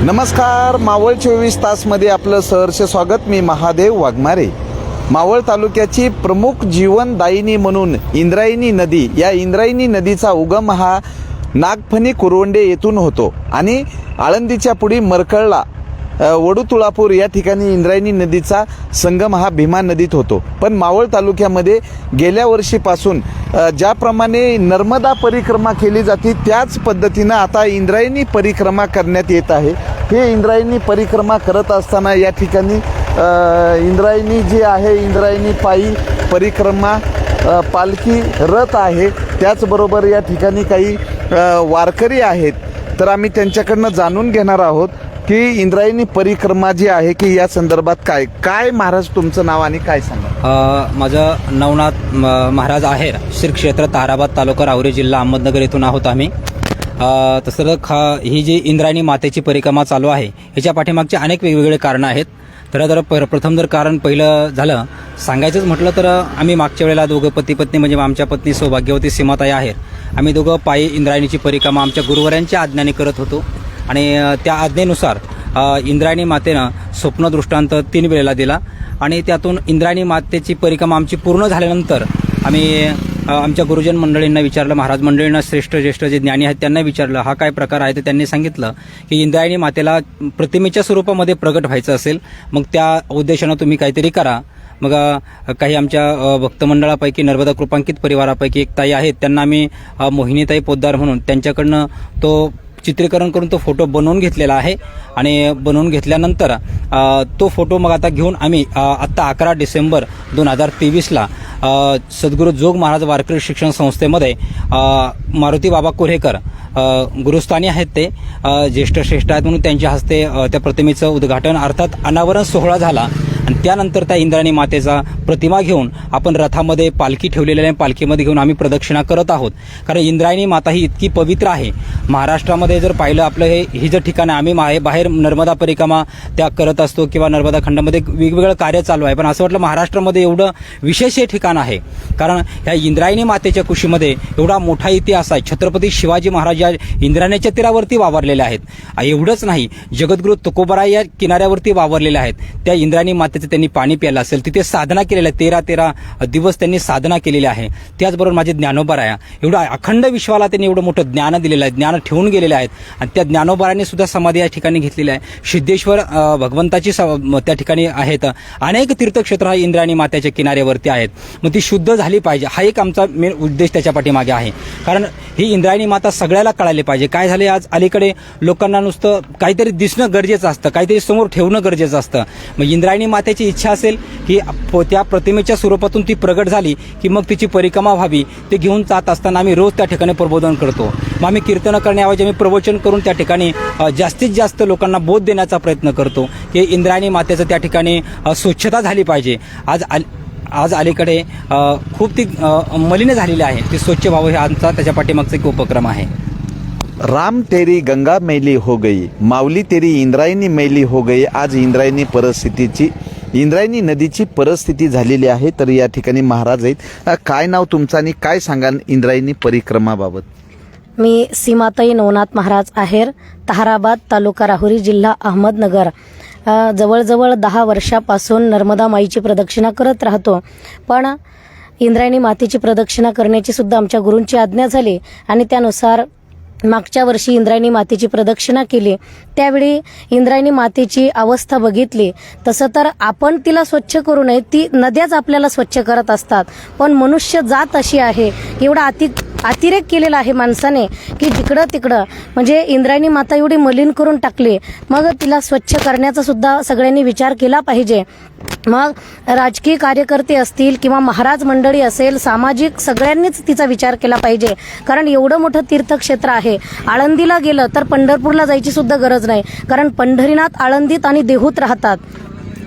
नमस्कार, मावळ 24 तासमध्ये आपलं सहर्ष स्वागत. मी महादेव वाघमारे. मावळ तालुक्याची प्रमुख जीवनदायिनी म्हणून इंद्रायणी नदी, या इंद्रायणी नदीचा उगम हा नागफणी कुरवंडे येथून होतो आणि आळंदीच्या पुढे मरकळला वडूतुळापूर या ठिकाणी इंद्रायणी नदीचा संगम हा भीमा नदीत होतो. पण मावळ तालुक्यामध्ये गेल्या वर्षीपासून ज्याप्रमाणे नर्मदा परिक्रमा केली जाते त्याच पद्धतीनं आता इंद्रायणी परिक्रमा करण्यात येत आहे. हे इंद्रायणी परिक्रमा करत असताना या ठिकाणी इंद्रायणी जी आहे, इंद्रायणी पायी परिक्रमा पालखी रथ आहे. त्याचबरोबर या ठिकाणी काही वारकरी आहेत. तर आम्ही त्यांच्याकडनं जाणून घेणार आहोत की इंद्रायणी परिक्रमा जी आहे की या संदर्भात काय महाराज तुमचं नाव आणि काय सांगा. माझं नवनाथ महाराज आहेर, श्री क्षेत्र ताराबाद, तालुका राहुरी, जिल्हा अहमदनगर येथून आहोत आम्ही. तसं ही जी इंद्रायणी मातेची परिक्रमा चालू आहे ह्याच्या पाठीमागचे अनेक वेगवेगळे कारणं आहेत. प्रथम जर कारण पहिलं झालं सांगायचंच म्हटलं तर आम्ही मागच्या वेळेला दोघं पती पत्नी, म्हणजे आमच्या पत्नी सौभाग्यवती सीमाताई आहेर, आम्ही दोघं पायी इंद्रायणीची परिक्रमा आमच्या गुरुवरांच्या आज्ञेने करत होतो. आणि त्या आज्ञेनुसार इंद्रायणी मातेनं स्वप्नदृष्टांत 3 वेळेला दिला आणि त्यातून इंद्रायणी मातेची परिक्रमा आमची पूर्ण झाल्यानंतर आम्ही आमच्या गुरुजन मंडळींना विचारलं, महाराज मंडळींना, श्रेष्ठ ज्येष्ठ जे ज्ञानी आहेत त्यांना विचारलं हा काय प्रकार आहे. तर त्यांनी सांगितलं की इंद्रायणी मातेला प्रतिमेच्या स्वरूपामध्ये प्रगट व्हायचं असेल, मग त्या उद्देशानं तुम्ही काहीतरी करा. मग काही आमच्या भक्तमंडळापैकी नर्मदा कृपांकित परिवारापैकी एक ताई आहेत, त्यांना आम्ही मोहिनीताई पोद्दार म्हणून त्यांच्याकडनं तो चित्रीकरण करून तो फोटो बनवून घेतलेला आहे. आणि बनवून घेतल्यानंतर तो फोटो मग आता घेऊन आम्ही आत्ता 11 डिसेंबर 2023ला सद्गुरू जोग महाराज वारकरी शिक्षण संस्थेमध्ये मारुती बाबा कोल्हेकर गुरुस्थानी आहेत, ते ज्येष्ठ श्रेष्ठ आहेत म्हणून त्यांच्या हस्ते त्या प्रतिमेचं उद्घाटन अर्थात अनावरण सोहळा झाला. आणि त्यानंतर त्या इंद्रायणी मातेचा प्रतिमा घेऊन आपण रथामध्ये पालखी ठेवलेल्या आहे, पालखीमध्ये घेऊन आम्ही प्रदक्षिणा करत आहोत. कारण इंद्रायणी माता ही इतकी पवित्र आहे. महाराष्ट्रामध्ये जर पाहिलं आपलं ही जर ठिकाणं आम्ही बाहेर नर्मदा परिक्रमा त्या करत असतो किंवा नर्मदा खंडामध्ये वेगवेगळं कार्य चालू आहे, पण असं वाटलं महाराष्ट्रामध्ये एवढं विशेष हे ठिकाण आहे. कारण ह्या इंद्रायणी मातेच्या कुशीमध्ये एवढा मोठा इतिहास आहे. छत्रपती शिवाजी महाराज या इंद्रायणीच्या तीरावरती वावरलेले आहेत. एवढंच नाही, जगद्गुरू तुकोबराय या किनाऱ्यावरती वावरलेले आहेत. त्या इंद्रायणी मातेचं त्यांनी पाणी प्यायलं असेल, तिथे साधना केलेल्या 13 दिवस त्यांनी साधना केलेली आहे. त्याचबरोबर माझे ज्ञानोबाराया, एवढं अखंड विश्वाला त्यांनी एवढं मोठं ज्ञान दिलेलं आहे, ज्ञान ठेवून गेलेले आहेत. आणि त्या ज्ञानोबाराने सुद्धा समाधी या ठिकाणी घेतलेली आहे. सिद्धेश्वर भगवंताची त्या ठिकाणी आहेत. अनेक तीर्थक्षेत्र हा इंद्रायणी मातेच्या किनाऱ्यावरती आहेत. मग ती शुद्ध झाली पाहिजे, हा एक आमचा मेन उद्देश त्याच्या पाठीमागे आहे. कारण ही इंद्रायणी माता सगळ्याला कळायला पाहिजे. काय झाले, आज अलीकडे लोकांना नुसतं काहीतरी दिसणं गरजेचं असतं, काहीतरी समोर ठेवणं गरजेचं असतं. मग इंद्रायणी मातेची इच्छा असेल की त्या प्रतिमेच्या स्वरूपातून ती प्रगट झाली की मग तिची परिक्रमा व्हावी. ते घेऊन जात असताना आम्ही रोज त्या ठिकाणी प्रबोधन करतो. मग आम्ही कीर्तन करण्याऐवजी आम्ही प्रवचन करून त्या ठिकाणी जास्तीत जास्त लोकांना बोध देण्याचा प्रयत्न करतो की इंद्रायणी मातेचं त्या ठिकाणी स्वच्छता झाली पाहिजे. आज अलीकडे खूप ती मलिन झालेली आहे, ती स्वच्छ व्हावं हे आमचा त्याच्या पाठीमागचा एक उपक्रम आहे. राम तेरी गंगा मैली हो गई, माऊली तेरी इंद्रायणी मैली हो गई. आज इंद्रायणी नदीची परिस्थिती झालेली आहे. तर या ठिकाणी महाराज आहेत. काय नाव तुमचं आणि काय सांगाल इंद्रायणी परिक्रमाबाबत. मी सीमाताई नवनाथ महाराज आहेर, ताराबाद, तालुका राहुरी, जिल्हा अहमदनगर. जवळजवळ 10 वर्षापासून नर्मदा माईची प्रदक्षिणा करत राहतो. पण इंद्रायणी मातेची प्रदक्षिणा करण्याची सुद्धा आमच्या गुरूंची आज्ञा झाली आणि त्यानुसार मागच्या वर्षी इंद्रायणी मातेची प्रदक्षिणा केली. त्यावेळी इंद्रायणी मातेची अवस्था बघितली. तसं तर आपण तिला स्वच्छ करू नये, ती नद्याच आपल्याला स्वच्छ करत असतात. पण मनुष्य जात अशी आहे, एवढा अतिरेक केलेला आहे माणसाने की जिकडं तिकडं म्हणजे इंद्रायणी माता एवढी मलिन करून टाकली. मग तिला स्वच्छ करण्याचा सुद्धा सगळ्यांनी विचार केला पाहिजे. मग राजकीय कार्यकर्ते असतील किंवा महाराज मंडळी असेल, सामाजिक सगळ्यांनीच तिचा विचार केला पाहिजे. कारण एवढं मोठं तीर्थक्षेत्र आहे. आळंदीला गेलं तर पंढरपूरला जायची सुद्धा गरज नाही, कारण पंढरीनाथ आळंदीत आणि देहूत राहतात.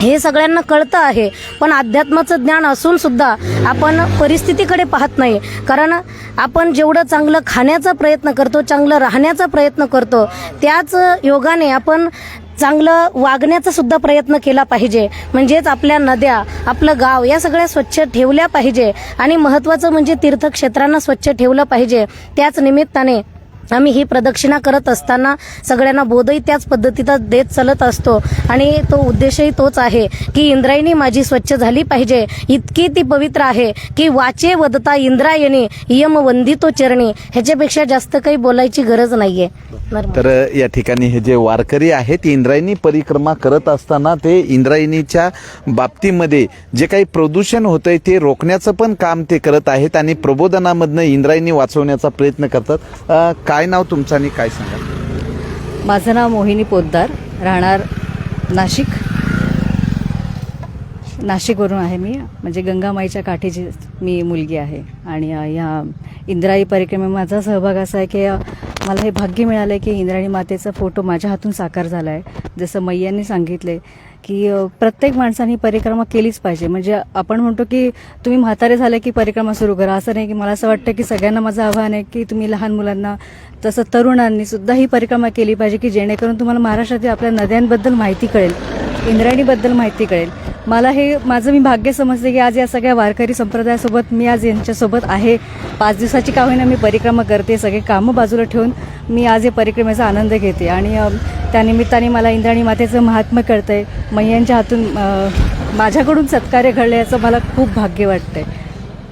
हे सगळ्यांना कळतं आहे. पण अध्यात्माचं ज्ञान असून सुद्धा आपण परिस्थितीकडे पाहत नाही. कारण आपण जेवढं चांगलं खाण्याचा प्रयत्न करतो, चांगलं राहण्याचा प्रयत्न करतो, त्याच योगाने आपण चांगलं वागण्याचा सुद्धा प्रयत्न केला पाहिजे. म्हणजेच आपल्या नद्या, आपलं गाव या सगळ्या स्वच्छ ठेवल्या पाहिजे. आणि महत्त्वाचं म्हणजे तीर्थक्षेत्रांना स्वच्छ ठेवलं पाहिजे. त्याच निमित्ताने आम्ही ही प्रदक्षिणा करत असताना सगळ्यांना बोधही त्याच पद्धतीनं देत चालत असतो आणि तो उद्देशही तोच आहे की इंद्रायणी माझी स्वच्छ झाली पाहिजे. इतकी ती पवित्र आहे की वाचे वदता इंद्रायणी यम वंदितो चरणी. ह्याच्यापेक्षा जास्त काही बोलायची गरज नाहीये. तर या ठिकाणी हे जे वारकरी आहेत इंद्रायणी परिक्रमा करत असताना ते इंद्रायणीच्या बाबतीमध्ये जे काही प्रदूषण होतंय ते रोखण्याचं पण काम ते करत आहेत आणि प्रबोधनामधनं इंद्रायणी वाचवण्याचा प्रयत्न करतात. काय नाव तुमचं आणि काय सांगा? माझं नाव मोहिनी पोद्दार, राहणार नाशिकवरून आहे मी. म्हणजे गंगामाईच्या काठीची मी मुलगी आहे आणि ह्या इंद्रायणी परिक्रमेत माझा सहभाग असा आहे की मला हे भाग्य मिळालं आहे की इंद्रायणी मातेचा फोटो माझ्या हातून साकार झाला आहे. जसं मैयांनी सांगितले की प्रत्येक माणसाने परिक्रमा केलीच पाहिजे. म्हणजे आपण म्हणतो की तुम्ही म्हातारे झाले की परिक्रमा सुरू करा, असं नाही. की मला असं वाटतं की सगळ्यांना माझं आव्हान आहे की तुम्ही लहान मुलांना तसं तरुणांनी सुद्धा ही परिक्रमा केली पाहिजे की जेणेकरून तुम्हाला महाराष्ट्रातील आपल्या नद्यांबद्दल माहिती कळेल, इंद्रायणीबद्दल माहिती कळेल. मला हे माझं मी भाग्य समजते की आज या सगळ्या वारकरी संप्रदायासोबत मी आज यांच्यासोबत आहे. 5 दिवसाची का होईना मी परिक्रमा करते, सगळे कामं बाजूला ठेवून मी आज या परिक्रमेचा आनंद घेते आणि त्यानिमित्ताने मला इंद्रायणी मातेचं महात्म्य कळतंय. मैयांच्या हातून माझ्याकडून सत्कार्य घडलं याचं मला खूप भाग्य वाटतंय.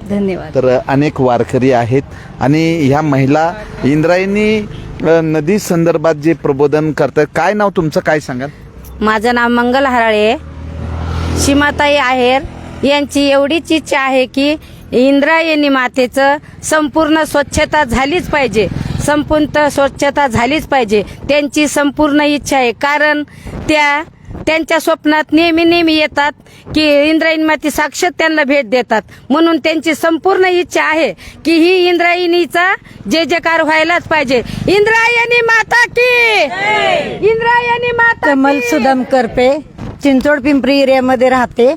धन्यवाद. तर अनेक वारकरी आहेत आणि ह्या महिला इंद्रायणी नदी संदर्भात जे प्रबोधन करतात. काय नाव तुमचं, काय सांगाल? माझं नाव मंगल हराळे. सीमाताई आहेर यांची एवढीच इच्छा आहे की इंद्रायणी मातेचं संपूर्ण स्वच्छता झालीच पाहिजे, संपूर्ण स्वच्छता झालीच पाहिजे. त्यांची संपूर्ण इच्छा आहे. कारण त्यांच्या स्वप्नात नेहमी येतात की इंद्रायणी माते साक्षात त्यांना भेट देतात. म्हणून त्यांची संपूर्ण इच्छा आहे की ही इंद्रायणीचा जय जयकार व्हायलाच पाहिजे. इंद्रायणी माता की, इंद्रायणी माता. कमल सुदाम करपे, चिंचोड पिंपरी एरियामध्ये राहते.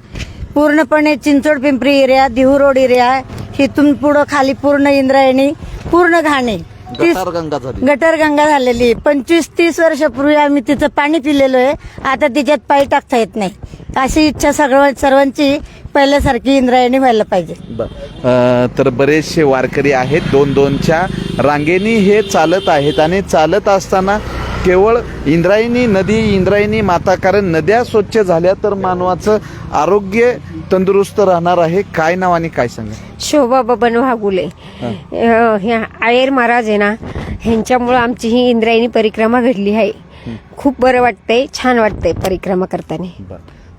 पूर्णपणे Chinchwad Pimpri area, Dehu road area, इथून पुढं खाली पूर्ण इंद्रायणी, पूर्ण घाणे, गटर गंगा झालेली. 25-30 वर्षापूर्वी आम्ही तिचं पाणी पिलेलो आहे. आता तिच्यात पाय टाकता येत नाही. अशी इच्छा सर्वांची पहिल्यासारखी इंद्रायणी व्हायला पाहिजे. तर बरेचसे वारकरी आहेत, 2-2च्या रांगेनी हे चालत आहेत आणि चालत असताना केवळ इंद्रायणी नदी, इंद्रायणी माता, कारण नद्या स्वच्छ झाल्या तर मानवाचं आरोग्य तंदुरुस्त राहणार आहे. काय नाव आणि काय सांगा? शोभा बबन वाघुले. आयर महाराज आहे ना, ह्यांच्यामुळं आमची ही इंद्रायणी परिक्रमा घडली आहे. खूप बरं वाटतंय, छान वाटतंय परिक्रमा करताना.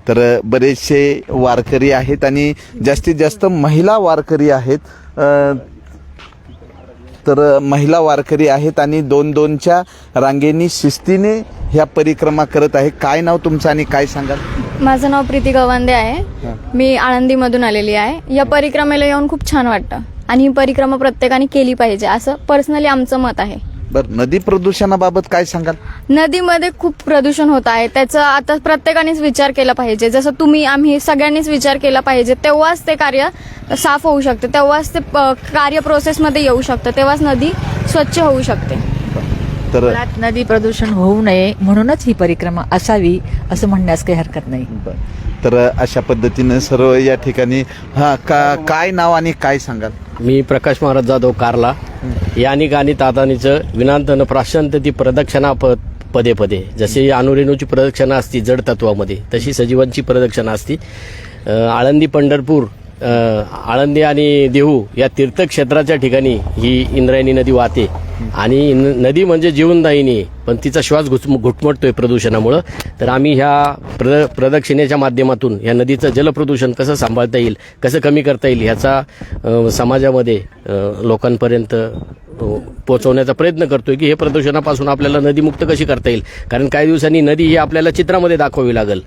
तर बरेचसे वारकरी आहेत आणि जास्तीत जास्त महिला वारकरी आहेत. तर महिला वारकरी आहेत आणि 2-2च्या रांगेनी शिस्तीने ह्या परिक्रमा करत आहे. काय नाव तुमचं आणि काय सांगाल? माझं नाव प्रीती गवांदे आहे. मी आळंदीमधून आलेली आहे. या परिक्रमेला येऊन खूप छान वाटतं आणि ही परिक्रमा प्रत्येकाने केली पाहिजे असं पर्सनली आमचं मत आहे. बरं, नदी प्रदूषणाबाबत काय सांगाल? नदीमध्ये खूप प्रदूषण होत आहे, त्याचा आता प्रत्येकानेच विचार केला पाहिजे. जसं आम्ही सगळ्यांनीच विचार केला पाहिजे. तेव्हाच ते कार्य साफ होऊ शकते, तेव्हाच ते कार्य प्रोसेसमध्ये येऊ शकतं, तेव्हाच नदी स्वच्छ होऊ शकते. तर नदी प्रदूषण होऊ नये म्हणूनच ही परिक्रमा असावी असं म्हणण्यास काही हरकत नाही. तर अशा पद्धतीने सर्व या ठिकाणी काय नाव आणि काय सांगाल? मी प्रकाश महाराज जाधव कारला. यानी गाणी तातानीचं विनांतन प्राशांत ती प्रदक्षिणा पदे पदे. जशी अनुरेणूची प्रदक्षिणा असती जड तत्वामध्ये, तशी सजीवांची प्रदक्षिणा असती. आळंदी, पंढरपूर, आळंदी आणि देहू या तीर्थक्षेत्राच्या ठिकाणी ही इंद्रायणी नदी वाहते आणि नदी म्हणजे जीवनदायिनी, पण तिचा श्वास घुटमटतोय प्रदूषणामुळं. तर आम्ही ह्या प्रदक्षिणेच्या माध्यमातून या नदीचं जलप्रदूषण कसं सांभाळता येईल, कसं कमी करता येईल ह्याचा समाजामध्ये लोकांपर्यंत पोहोचवण्याचा प्रयत्न करतोय की हे प्रदूषणापासून आपल्याला नदीमुक्त कशी करता येईल. कारण काही दिवसांनी नदी ही आपल्याला चित्रामध्ये दाखवावी लागेल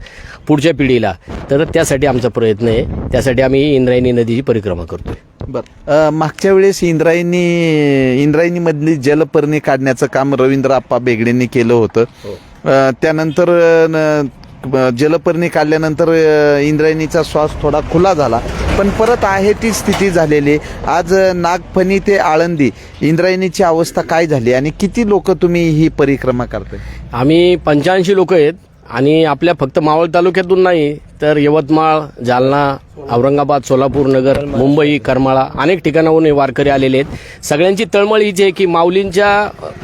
पुढच्या पिढीला. तर त्यासाठी आमचा प्रयत्न आहे, त्यासाठी आम्ही इंद्रायणी नदीची परिक्रमा करतोय. बरं, मागच्या वेळेस इंद्रायणी मधली जलपर्णी काढण्याचं काम रवींद्र आप्पा बेगडेंनी केलं होतं. त्यानंतर जलपर्णी काढल्यानंतर इंद्रायणीचा श्वास थोडा खुला झाला, पण परत आहे ती स्थिती झालेली. आज नागफणी ते आळंदी इंद्रायणीची अवस्था काय झाली आणि किती लोक तुम्ही ही परिक्रमा करताय? आम्ही 85 लोक आहेत आणि आपल्या फक्त मावळ तालुक्यातून नाही तर यवतमाळ, जालना, औरंगाबाद, सोलापूर नगर, मुंबई, करमाळा अनेक ठिकाणाहून हे वारकरी आलेले आहेत. सगळ्यांची तळमळ हीच आहे की माऊलींच्या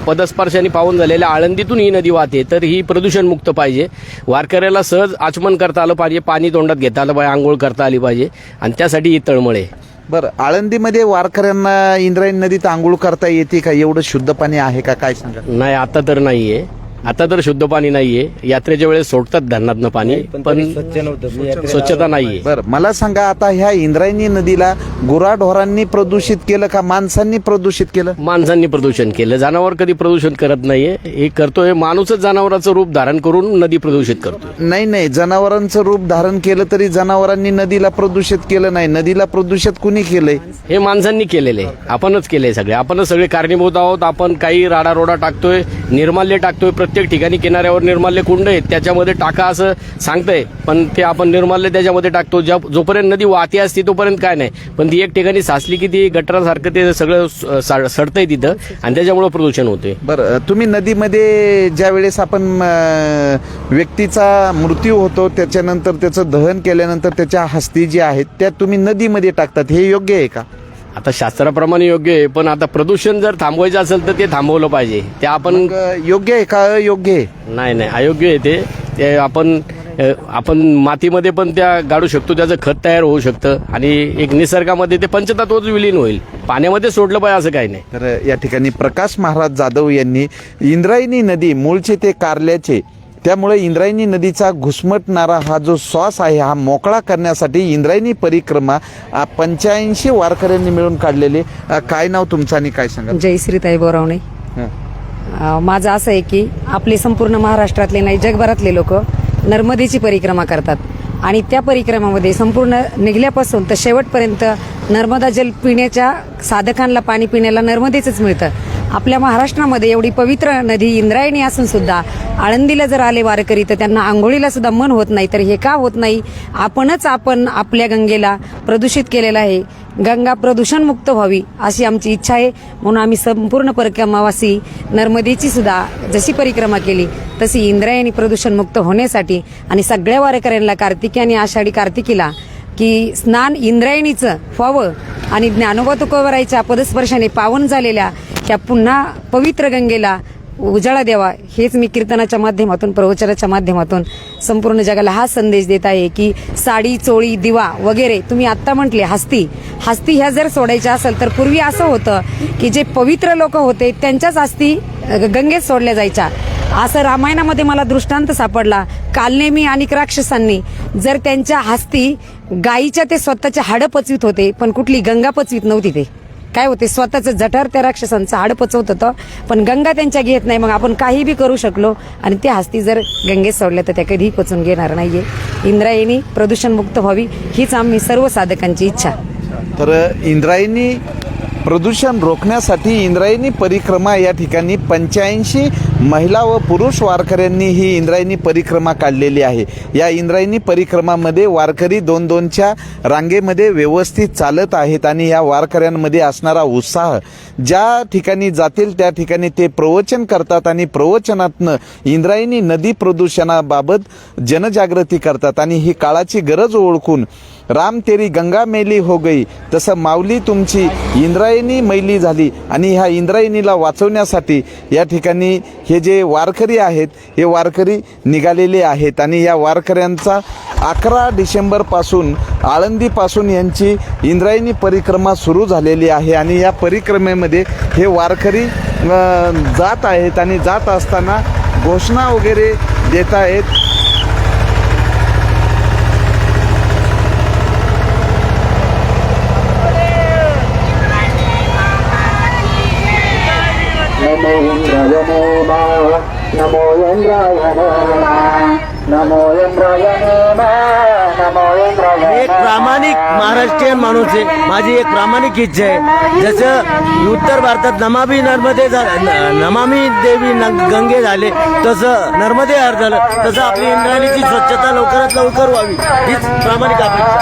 पदस्पर्शाने पावन झालेल्या आळंदीतून ही नदी वाहते तर ही प्रदूषणमुक्त पाहिजे. वारकऱ्याला सहज आचमन करता आलं पाहिजे, पाणी तोंडात घेता आलं पाहिजे, आंघोळ करता आली पाहिजे आणि त्यासाठी ही तळमळ आहे. बरं, आळंदीमध्ये वारकऱ्यांना इंद्रायणी नदीत आंघोळ करता येते का? एवढं शुद्ध पाणी आहे का? काय सांगा. नाही, आता तर नाहीये. आता तर शुद्ध पाणी नाहीये. यात्रेच्या वेळेस सोडतात धरणातनं पाणी, पण स्वच्छता नाहीये. बरं, मला सांगा, आता ह्या इंद्रायणी नदीला गुराढोरांनी प्रदूषित केलं का माणसांनी प्रदूषित केलं? माणसांनी प्रदूषण केलं. जनावर कधी प्रदूषण करत नाहीये. हे करतोय माणूसच, जनावरांचं रूप धारण करून नदी प्रदूषित करतो. नाही, जनावरांचं रूप धारण केलं तरी जनावरांनी नदीला प्रदूषित केलं नाही. नदीला प्रदूषित कुणी केलंय? हे माणसांनी केलेलं आहे. आपणच केलंय सगळे. आपणच सगळे कारणीभूत आहोत. आपण काही राडारोडा टाकतोय, निर्माल्य टाकतोय. प्रत्येक ठिकाणी किनाऱ्यावर निर्माल्य कुंड आहेत, त्याच्यामध्ये टाका असं सांगतंय, पण ते आपण निर्माल्य त्याच्यामध्ये टाकतो. जोपर्यंत नदी वाहती असते तोपर्यंत काय नाही, पण ती एक ठिकाणी साचली की ती गटारासारखं ते सगळं सडतंय तिथं आणि त्याच्यामुळे प्रदूषण होते. बरं, तुम्ही नदीमध्ये ज्या वेळेस आपण व्यक्तीचा मृत्यू होतो त्याच्यानंतर त्याचं दहन केल्यानंतर त्याच्या अस्थी जी आहेत त्या तुम्ही नदीमध्ये टाकतात, हे योग्य आहे का? आता शास्त्राप्रमाणे योग्य आहे, पण आता प्रदूषण जर थांबवायचं असेल तर ते थांबवलं पाहिजे. ते आपण योग्य आहे का अयोग्य आहे? नाही, अयोग्य आहे ते आपण मातीमध्ये पण त्या गाडू शकतो, त्याचं खत तयार होऊ शकतं आणि एक निसर्गामध्ये ते पंचतत्वच विलीन होईल. पाण्यामध्ये सोडलं पाहिजे असं काही नाही. तर या ठिकाणी प्रकाश महाराज जाधव यांनी इंद्रायणी नदी मूळचे ते कारल्याचे, त्यामुळे इंद्रायणी नदीचा घुसमटणारा हा जो श्वास आहे हा मोकळा करण्यासाठी इंद्रायणी परिक्रमा 85 वारकऱ्यांनी मिळून काढलेले. काय नाव तुमचं आणि काय सांगा? जयश्रीताई बोरावणे. माझं असं आहे की आपले संपूर्ण महाराष्ट्रातले नाही जगभरातले लोक नर्मदेची परिक्रमा करतात आणि त्या परिक्रमामध्ये संपूर्ण निघल्यापासून तर शेवटपर्यंत नर्मदा जल पिण्याच्या साधकांना पाणी पिण्याला नर्मदेचंच मिळतं. आपल्या महाराष्ट्रामध्ये एवढी पवित्र नदी इंद्रायणी असून सुद्धा आळंदीला जर आले वारकरी तर त्यांना आंघोळीला सुद्धा मन होत नाही. तर हे का होत नाही? आपण आपल्या गंगेला प्रदूषित केलेलं आहे. गंगा प्रदूषणमुक्त व्हावी अशी आमची इच्छा आहे. म्हणून आम्ही संपूर्ण परिक्रमावासी नर्मदेची सुद्धा जशी परिक्रमा केली तशी इंद्रायणी प्रदूषणमुक्त होण्यासाठी आणि सगळ्या वारकऱ्यांना कार्तिकी आणि आषाढी कार्तिकीला की स्नान इंद्रायणीचं व्हावं आणि ज्ञानोबा तुकोबरायच्या पदस्पर्शाने पावन झालेल्या त्या पुन्हा पवित्र गंगेला उजाळा द्यावा, हेच मी कीर्तनाच्या माध्यमातून, प्रवचनाच्या माध्यमातून संपूर्ण जगाला हा संदेश देत आहे की साडी, चोळी, दिवा वगैरे तुम्ही आत्ता म्हटले हस्ती ह्या जर सोडायच्या असेल तर पूर्वी असं होतं की जे पवित्र लोक होते त्यांच्याच अस्थी गंगेत सोडल्या जायच्या. असं रामायणामध्ये मला दृष्टांत सापडला. कालनेमी आणि राक्षसांनी जर त्यांच्या हस्ती गायीच्या ते स्वतःचे हाडं पचवीत होते, पण कुठली गंगा पचवीत नव्हती. ते काय होते, स्वतःचं जठर त्या राक्षसांचं हाड पचवत होतं, पण गंगा त्यांच्या घेत नाही. मग आपण काही बी करू शकलो आणि त्या हस्ती जर गंगेत सोडल्या तर त्या कधीही पचून घेणार नाहीये. इंद्रायणी प्रदूषणमुक्त व्हावी हीच आम्ही सर्व साधकांची इच्छा. तर इंद्रायणी प्रदूषण रोखण्यासाठी इंद्रायणी परिक्रमा या ठिकाणी 85 महिला व पुरुष वारकऱ्यांनी ही इंद्रायणी परिक्रमा काढलेली आहे. या इंद्रायणी परिक्रमामध्ये वारकरी 2-2च्या रांगेमध्ये व्यवस्थित चालत आहेत आणि या वारकऱ्यांमध्ये असणारा उत्साह, ज्या ठिकाणी जातील त्या ठिकाणी ते प्रवचन करतात आणि प्रवचनातनं इंद्रायणी नदी प्रदूषणाबाबत जनजागृती करतात आणि ही काळाची गरज ओळखून राम तेरी गंगा मैली हो गई, तसं माऊली तुमची इंद्रायणी मैली झाली आणि ह्या इंद्रायणीला वाचवण्यासाठी या ठिकाणी हे जे वारकरी आहेत हे वारकरी निघालेले आहेत आणि या वारकऱ्यांचा 11 डिसेंबरपासून आळंदीपासून यांची इंद्रायणी परिक्रमा सुरू झालेली आहे आणि या परिक्रमेमध्ये हे वारकरी जात आहेत आणि जात असताना घोषणा वगैरे देत आहेत. एक प्रामाणिक महाराष्ट्रीयन माणूस आहे. माझी एक प्रामाणिक इच्छा आहे, जसं उत्तर भारतात नमामी देवी गंगे झाले तसं नर्मदे हर झालं, तसं आपली इंद्रायणीची स्वच्छता लवकरात लवकर व्हावी हीच प्रामाणिक अपेक्षा.